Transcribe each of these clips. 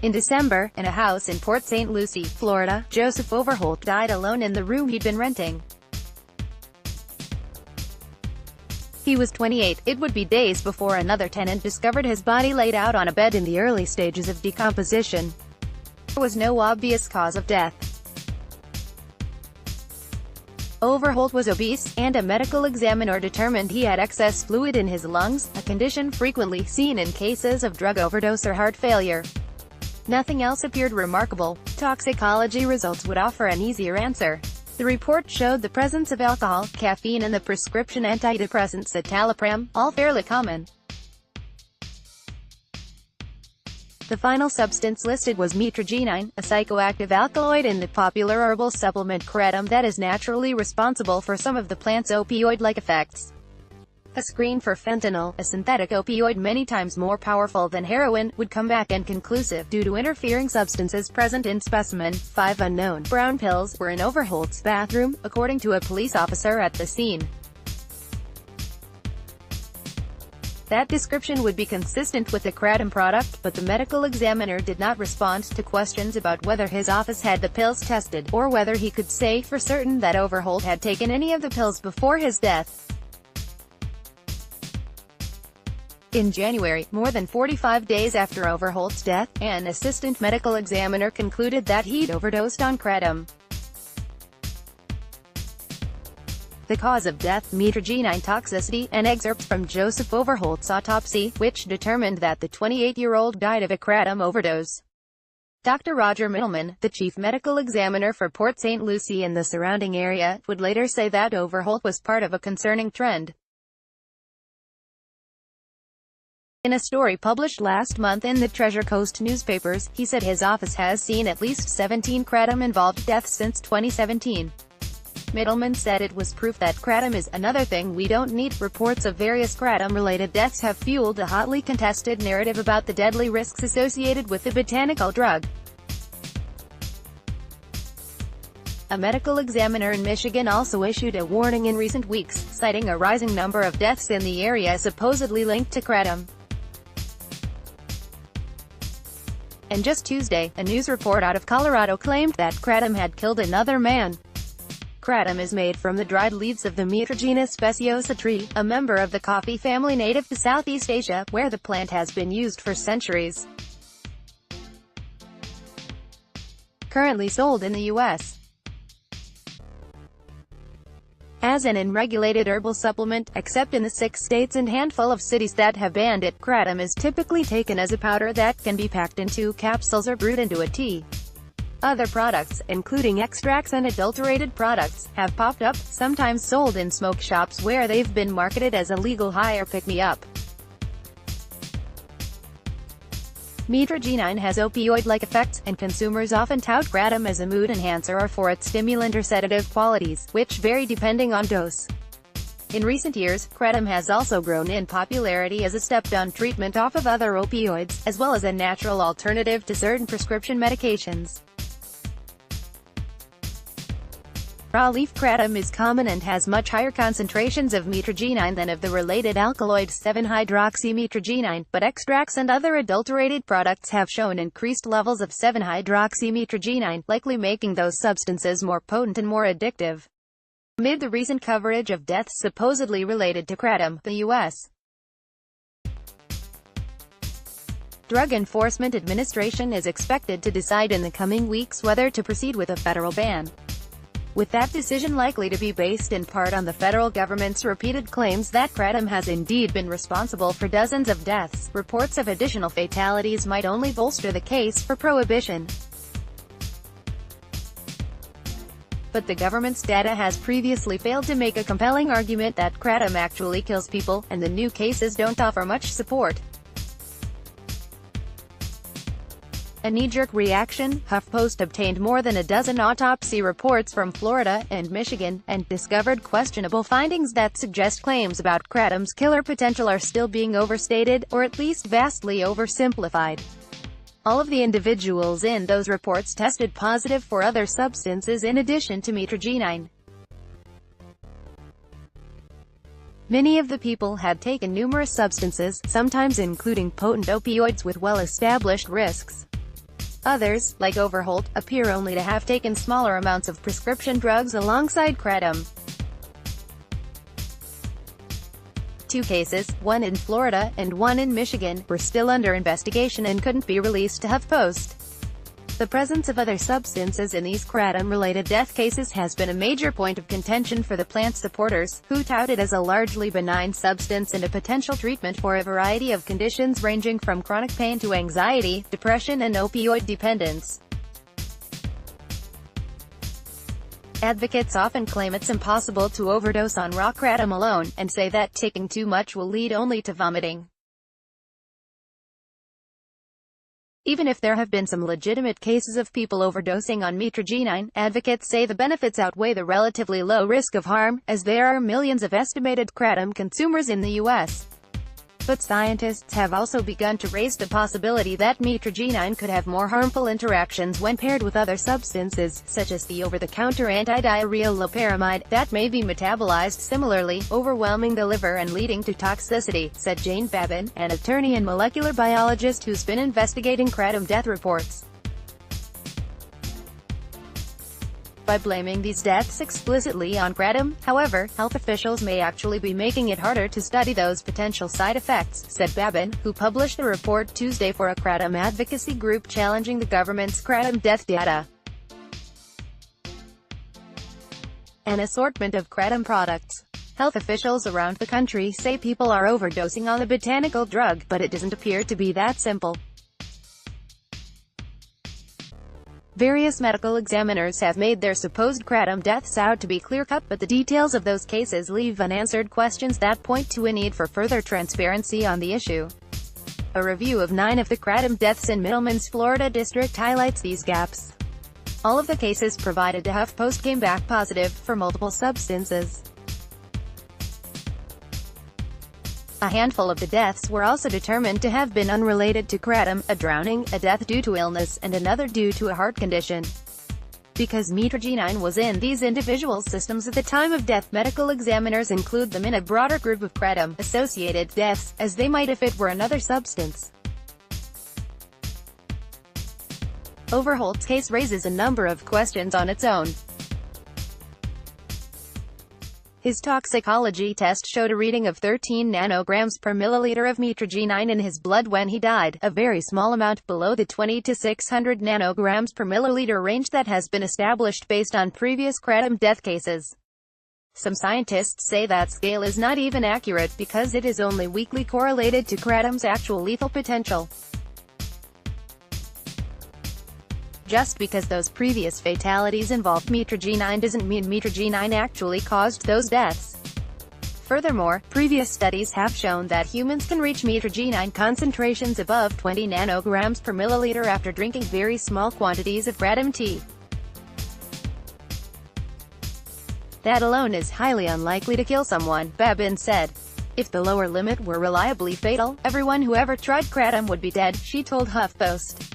In December, in a house in Port St. Lucie, Florida, Joseph Overholt died alone in the room he'd been renting. He was 28. It would be days before another tenant discovered his body laid out on a bed in the early stages of decomposition. There was no obvious cause of death. Overholt was obese, and a medical examiner determined he had excess fluid in his lungs, a condition frequently seen in cases of drug overdose or heart failure. Nothing else appeared remarkable. Toxicology results would offer an easier answer. The report showed the presence of alcohol, caffeine and the prescription antidepressant citalopram, all fairly common. The final substance listed was mitragynine, a psychoactive alkaloid in the popular herbal supplement Kratom that is naturally responsible for some of the plant's opioid-like effects. A screen for fentanyl, a synthetic opioid many times more powerful than heroin, would come back inconclusive, due to interfering substances present in specimen. 5 unknown brown pills were in Overholt's bathroom, according to a police officer at the scene. That description would be consistent with the Kratom product, but the medical examiner did not respond to questions about whether his office had the pills tested, or whether he could say for certain that Overholt had taken any of the pills before his death. In January, more than 45 days after Overholt's death, an assistant medical examiner concluded that he'd overdosed on Kratom. The cause of death, mitragynine toxicity, an excerpt from Joseph Overholt's autopsy, which determined that the 28-year-old died of a Kratom overdose. Dr. Roger Middleman, the chief medical examiner for Port St. Lucie and the surrounding area, would later say that Overholt was part of a concerning trend. In a story published last month in the Treasure Coast newspapers, he said his office has seen at least 17 Kratom-involved deaths since 2017. Middleman said it was proof that Kratom is another thing we don't need. Reports of various Kratom-related deaths have fueled a hotly contested narrative about the deadly risks associated with the botanical drug. A medical examiner in Michigan also issued a warning in recent weeks, citing a rising number of deaths in the area supposedly linked to Kratom. And just Tuesday, a news report out of Colorado claimed that Kratom had killed another man. Kratom is made from the dried leaves of the Mitragyna speciosa tree, a member of the coffee family native to Southeast Asia, where the plant has been used for centuries. Currently sold in the U.S. as an unregulated herbal supplement, except in the 6 states and handful of cities that have banned it. Kratom is typically taken as a powder that can be packed into capsules or brewed into a tea. Other products, including extracts and adulterated products, have popped up, sometimes sold in smoke shops where they've been marketed as a legal high or pick-me-up. Mitragynine has opioid-like effects, and consumers often tout Kratom as a mood enhancer or for its stimulant or sedative qualities, which vary depending on dose. In recent years, Kratom has also grown in popularity as a step-down treatment off of other opioids, as well as a natural alternative to certain prescription medications. Raw leaf Kratom is common and has much higher concentrations of mitragynine than of the related alkaloid 7-hydroxymitragynine, but extracts and other adulterated products have shown increased levels of 7-hydroxymitragynine, likely making those substances more potent and more addictive. Amid the recent coverage of deaths supposedly related to Kratom, the U.S. Drug Enforcement Administration is expected to decide in the coming weeks whether to proceed with a federal ban, with that decision likely to be based in part on the federal government's repeated claims that Kratom has indeed been responsible for dozens of deaths. Reports of additional fatalities might only bolster the case for prohibition. But the government's data has previously failed to make a compelling argument that Kratom actually kills people, and the new cases don't offer much support. A knee-jerk reaction, HuffPost obtained more than a dozen autopsy reports from Florida and Michigan, and discovered questionable findings that suggest claims about Kratom's killer potential are still being overstated, or at least vastly oversimplified. All of the individuals in those reports tested positive for other substances in addition to mitragynine. Many of the people had taken numerous substances, sometimes including potent opioids with well-established risks. Others, like Overholt, appear only to have taken smaller amounts of prescription drugs alongside Kratom. 2 cases, one in Florida, and one in Michigan, were still under investigation and couldn't be released to HuffPost. The presence of other substances in these Kratom-related death cases has been a major point of contention for the plant's supporters, who tout it as a largely benign substance and a potential treatment for a variety of conditions ranging from chronic pain to anxiety, depression and opioid dependence. Advocates often claim it's impossible to overdose on raw Kratom alone, and say that taking too much will lead only to vomiting. Even if there have been some legitimate cases of people overdosing on mitragynine, advocates say the benefits outweigh the relatively low risk of harm, as there are millions of estimated Kratom consumers in the U.S. But scientists have also begun to raise the possibility that mitragynine could have more harmful interactions when paired with other substances, such as the over-the-counter anti-diarrheal loperamide, that may be metabolized similarly, overwhelming the liver and leading to toxicity, said Jane Babin, an attorney and molecular biologist who's been investigating Kratom death reports. By blaming these deaths explicitly on Kratom, however, health officials may actually be making it harder to study those potential side effects, said Babin, who published a report Tuesday for a Kratom advocacy group challenging the government's Kratom death data. An assortment of Kratom products. Health officials around the country say people are overdosing on the botanical drug, but it doesn't appear to be that simple. Various medical examiners have made their supposed Kratom deaths out to be clear-cut, but the details of those cases leave unanswered questions that point to a need for further transparency on the issue. A review of 9 of the Kratom deaths in Middleman's Florida district highlights these gaps. All of the cases provided to HuffPost came back positive for multiple substances. A handful of the deaths were also determined to have been unrelated to Kratom, a drowning, a death due to illness, and another due to a heart condition. Because mitragynine was in these individuals' systems at the time of death, medical examiners include them in a broader group of Kratom-associated deaths, as they might if it were another substance. Overholt's case raises a number of questions on its own. His toxicology test showed a reading of 13 nanograms per milliliter of mitragynine in his blood when he died, a very small amount below the 20 to 600 nanograms per milliliter range that has been established based on previous Kratom death cases. Some scientists say that scale is not even accurate because it is only weakly correlated to Kratom's actual lethal potential. Just because those previous fatalities involved mitragynine doesn't mean mitragynine actually caused those deaths. Furthermore, previous studies have shown that humans can reach mitragynine concentrations above 20 nanograms per milliliter after drinking very small quantities of Kratom tea. That alone is highly unlikely to kill someone, Babin said. If the lower limit were reliably fatal, everyone who ever tried Kratom would be dead, she told HuffPost.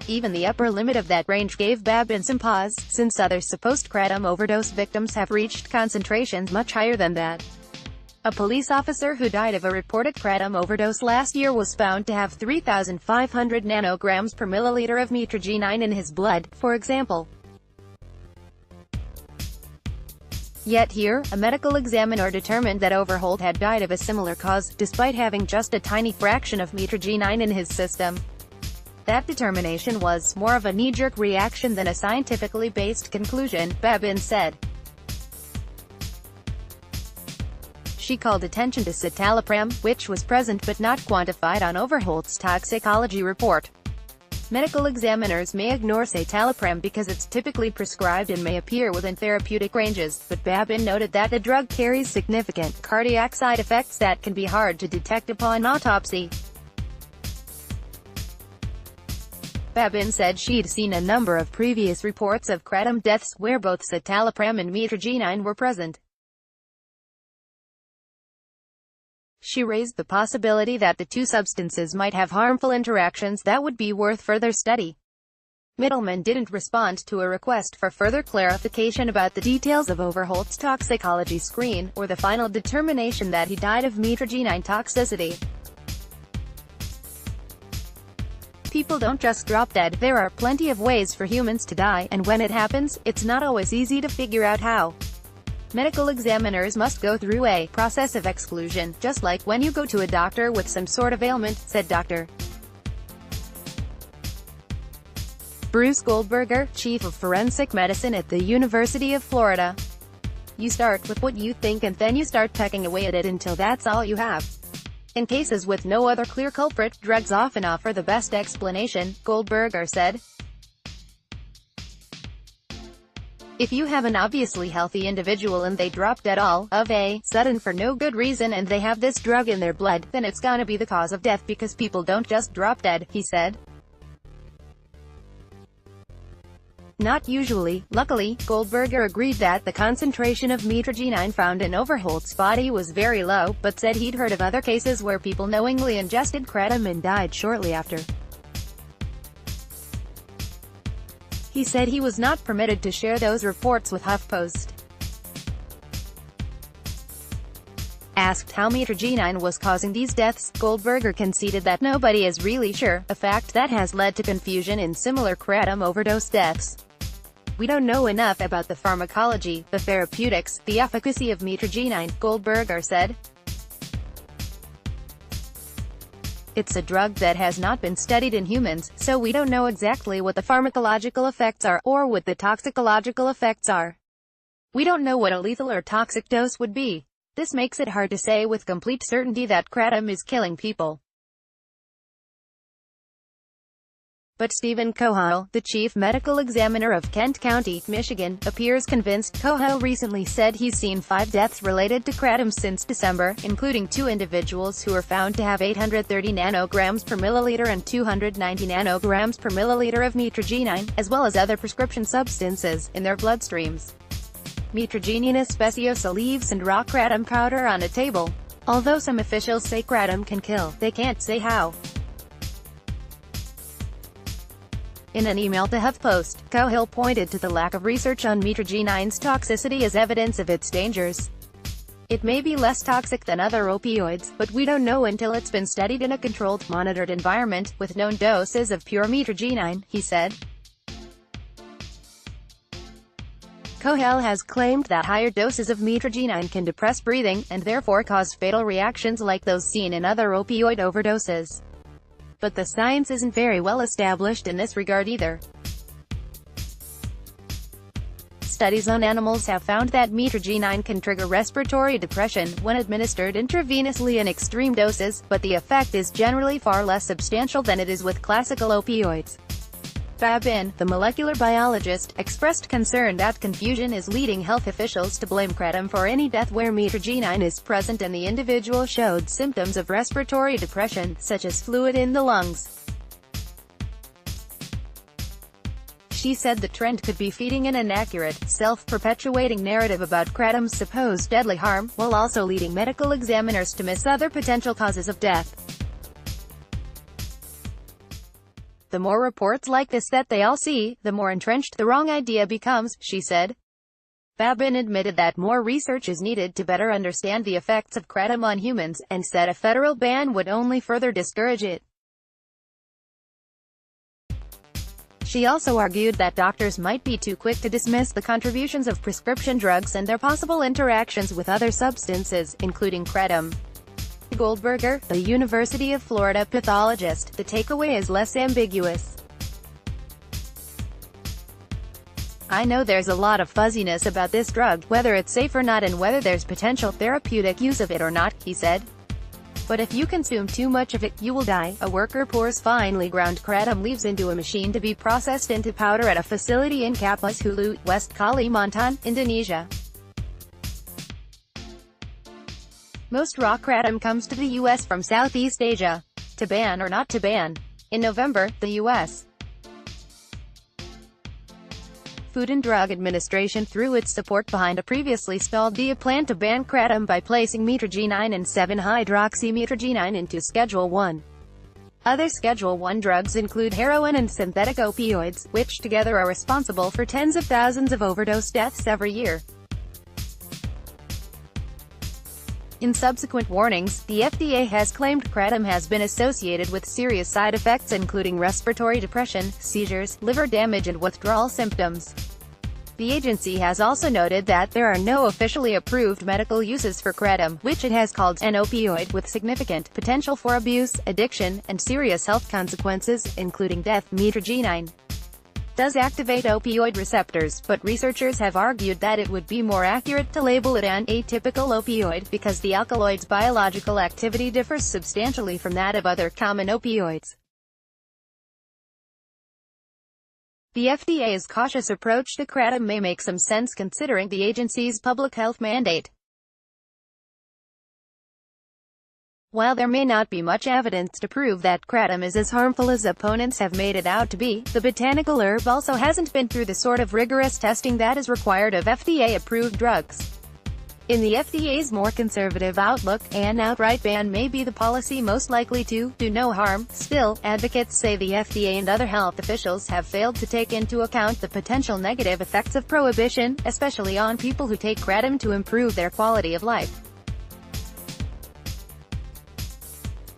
Even the upper limit of that range gave Babin some pause, since other supposed Kratom overdose victims have reached concentrations much higher than that. A police officer who died of a reported Kratom overdose last year was found to have 3,500 nanograms per milliliter of mitragynine in his blood, for example. Yet here, a medical examiner determined that Overholt had died of a similar cause, despite having just a tiny fraction of mitragynine in his system. That determination was more of a knee-jerk reaction than a scientifically based conclusion, Babin said. She called attention to citalopram, which was present but not quantified on Overholt's toxicology report. Medical examiners may ignore citalopram because it's typically prescribed and may appear within therapeutic ranges, but Babin noted that the drug carries significant cardiac side effects that can be hard to detect upon autopsy. Babin said she'd seen a number of previous reports of Kratom deaths where both citalopram and mitragynine were present. She raised the possibility that the two substances might have harmful interactions that would be worth further study. Middleman didn't respond to a request for further clarification about the details of Overholt's toxicology screen, or the final determination that he died of mitragynine toxicity. People don't just drop dead, there are plenty of ways for humans to die, and when it happens, it's not always easy to figure out how. Medical examiners must go through a process of exclusion, just like when you go to a doctor with some sort of ailment, said Dr. Bruce Goldberger, chief of forensic medicine at the University of Florida. You start with what you think and then you start pecking away at it until that's all you have. In cases with no other clear culprit, drugs often offer the best explanation, Goldberger said. If you have an obviously healthy individual and they drop dead all of a sudden for no good reason and they have this drug in their blood, then it's gonna be the cause of death because people don't just drop dead, he said. Not usually. Luckily, Goldberger agreed that the concentration of mitragynine found in Overholt's body was very low, but said he'd heard of other cases where people knowingly ingested kratom and died shortly after. He said he was not permitted to share those reports with HuffPost. Asked how mitragynine was causing these deaths, Goldberger conceded that nobody is really sure, a fact that has led to confusion in similar kratom overdose deaths. We don't know enough about the pharmacology, the therapeutics, the efficacy of mitragynine, Goldberger said. It's a drug that has not been studied in humans, so we don't know exactly what the pharmacological effects are, or what the toxicological effects are. We don't know what a lethal or toxic dose would be. This makes it hard to say with complete certainty that kratom is killing people. But Stephen Cohell, the chief medical examiner of Kent County, Michigan, appears convinced. Cohell recently said he's seen 5 deaths related to kratom since December, including 2 individuals who were found to have 830 nanograms per milliliter and 290 nanograms per milliliter of mitragynine, as well as other prescription substances, in their bloodstreams. Mitragynine speciosa leaves and raw kratom powder on a table. Although some officials say kratom can kill, they can't say how. In an email to HuffPost, Cohell pointed to the lack of research on mitragynine's toxicity as evidence of its dangers. It may be less toxic than other opioids, but we don't know until it's been studied in a controlled, monitored environment, with known doses of pure mitragynine, he said. Cohell has claimed that higher doses of mitragynine can depress breathing, and therefore cause fatal reactions like those seen in other opioid overdoses. But the science isn't very well established in this regard either. Studies on animals have found that mitragynine can trigger respiratory depression when administered intravenously in extreme doses, but the effect is generally far less substantial than it is with classical opioids. Babin, the molecular biologist, expressed concern that confusion is leading health officials to blame kratom for any death where mitragynine is present and the individual showed symptoms of respiratory depression, such as fluid in the lungs. She said the trend could be feeding an inaccurate, self-perpetuating narrative about kratom's supposed deadly harm, while also leading medical examiners to miss other potential causes of death. The more reports like this that they all see, the more entrenched the wrong idea becomes, she said. Babin admitted that more research is needed to better understand the effects of kratom on humans, and said a federal ban would only further discourage it. She also argued that doctors might be too quick to dismiss the contributions of prescription drugs and their possible interactions with other substances, including kratom. Goldberger, the University of Florida pathologist, the takeaway is less ambiguous. I know there's a lot of fuzziness about this drug, whether it's safe or not and whether there's potential therapeutic use of it or not, he said. But if you consume too much of it, you will die. A worker pours finely ground kratom leaves into a machine to be processed into powder at a facility in Kapuas Hulu, West Kalimantan, Indonesia. Most raw kratom comes to the U.S. from Southeast Asia. To ban or not to ban? In November, the U.S. Food and Drug Administration threw its support behind a previously stalled plan to ban kratom by placing mitragynine and 7-hydroxymitragynine into Schedule 1. Other Schedule 1 drugs include heroin and synthetic opioids, which together are responsible for tens of thousands of overdose deaths every year. In subsequent warnings, the FDA has claimed Kratom has been associated with serious side effects including respiratory depression, seizures, liver damage and withdrawal symptoms. The agency has also noted that there are no officially approved medical uses for Kratom, which it has called an opioid with significant potential for abuse, addiction, and serious health consequences, including death. Mitragynine does activate opioid receptors, but researchers have argued that it would be more accurate to label it an atypical opioid, because the alkaloid's biological activity differs substantially from that of other common opioids. The FDA's cautious approach to Kratom may make some sense considering the agency's public health mandate. While there may not be much evidence to prove that Kratom is as harmful as opponents have made it out to be, the botanical herb also hasn't been through the sort of rigorous testing that is required of FDA-approved drugs. In the FDA's more conservative outlook, an outright ban may be the policy most likely to do no harm. Still, advocates say the FDA and other health officials have failed to take into account the potential negative effects of prohibition, especially on people who take Kratom to improve their quality of life.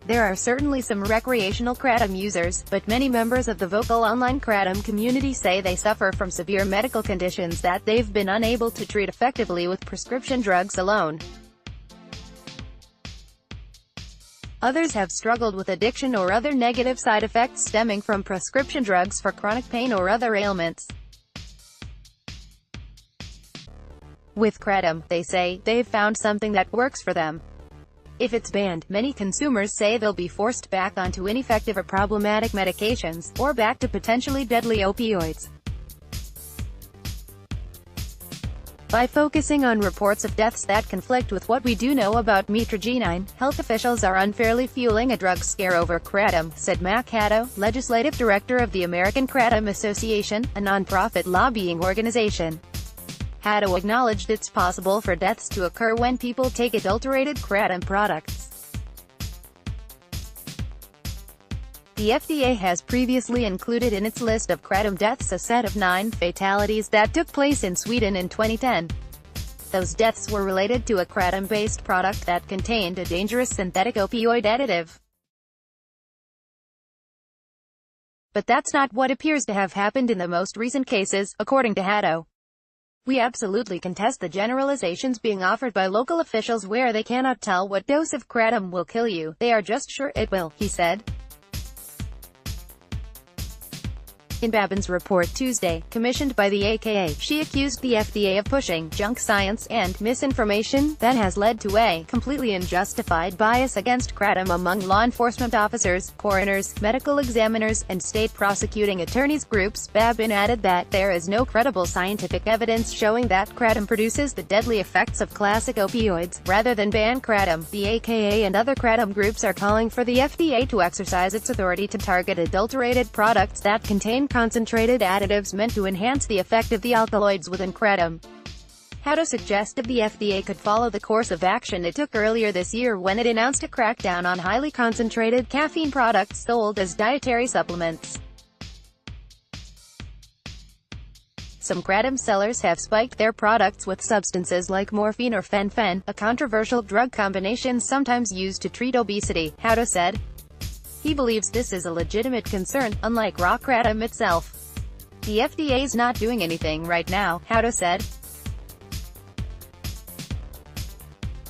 There are certainly some recreational Kratom users, but many members of the vocal online Kratom community say they suffer from severe medical conditions that they've been unable to treat effectively with prescription drugs alone. Others have struggled with addiction or other negative side effects stemming from prescription drugs for chronic pain or other ailments. With Kratom, they say, they've found something that works for them. If it's banned, many consumers say they'll be forced back onto ineffective or problematic medications, or back to potentially deadly opioids. By focusing on reports of deaths that conflict with what we do know about mitragynine, health officials are unfairly fueling a drug scare over Kratom, said Mac Haddo, legislative director of the American Kratom Association, a nonprofit lobbying organization. Haddo acknowledged it's possible for deaths to occur when people take adulterated Kratom products. The FDA has previously included in its list of Kratom deaths a set of 9 fatalities that took place in Sweden in 2010. Those deaths were related to a Kratom-based product that contained a dangerous synthetic opioid additive. But that's not what appears to have happened in the most recent cases, according to Haddo. We absolutely contest the generalizations being offered by local officials where they cannot tell what dose of Kratom will kill you, they are just sure it will, he said. In Babin's report Tuesday, commissioned by the AKA, she accused the FDA of pushing junk science and misinformation that has led to a completely unjustified bias against Kratom among law enforcement officers, coroners, medical examiners, and state prosecuting attorneys groups. Babin added that there is no credible scientific evidence showing that Kratom produces the deadly effects of classic opioids. Rather than ban Kratom, the AKA and other Kratom groups are calling for the FDA to exercise its authority to target adulterated products that contain concentrated additives meant to enhance the effect of the alkaloids within Kratom. Haddo suggested the FDA could follow the course of action it took earlier this year when it announced a crackdown on highly concentrated caffeine products sold as dietary supplements. Some Kratom sellers have spiked their products with substances like morphine or fen-phen, a controversial drug combination sometimes used to treat obesity, Haddo said. He believes this is a legitimate concern, unlike raw Kratom itself. The FDA's not doing anything right now, Haddo said.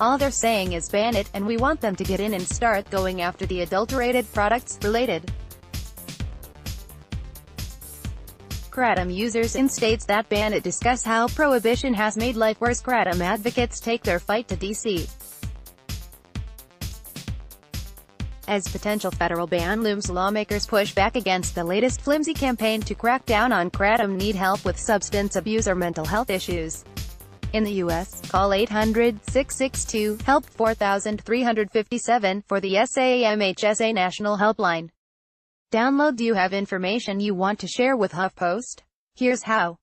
All they're saying is ban it, and we want them to get in and start going after the adulterated products related. Kratom users in states that ban it discuss how prohibition has made life worse. Kratom advocates take their fight to D.C. As potential federal ban looms, lawmakers push back against the latest flimsy campaign to crack down on Kratom. Need help with substance abuse or mental health issues? In the U.S., call 800-662-HELP 4357 for the SAMHSA National Helpline. Download. Do you have information you want to share with HuffPost? Here's how.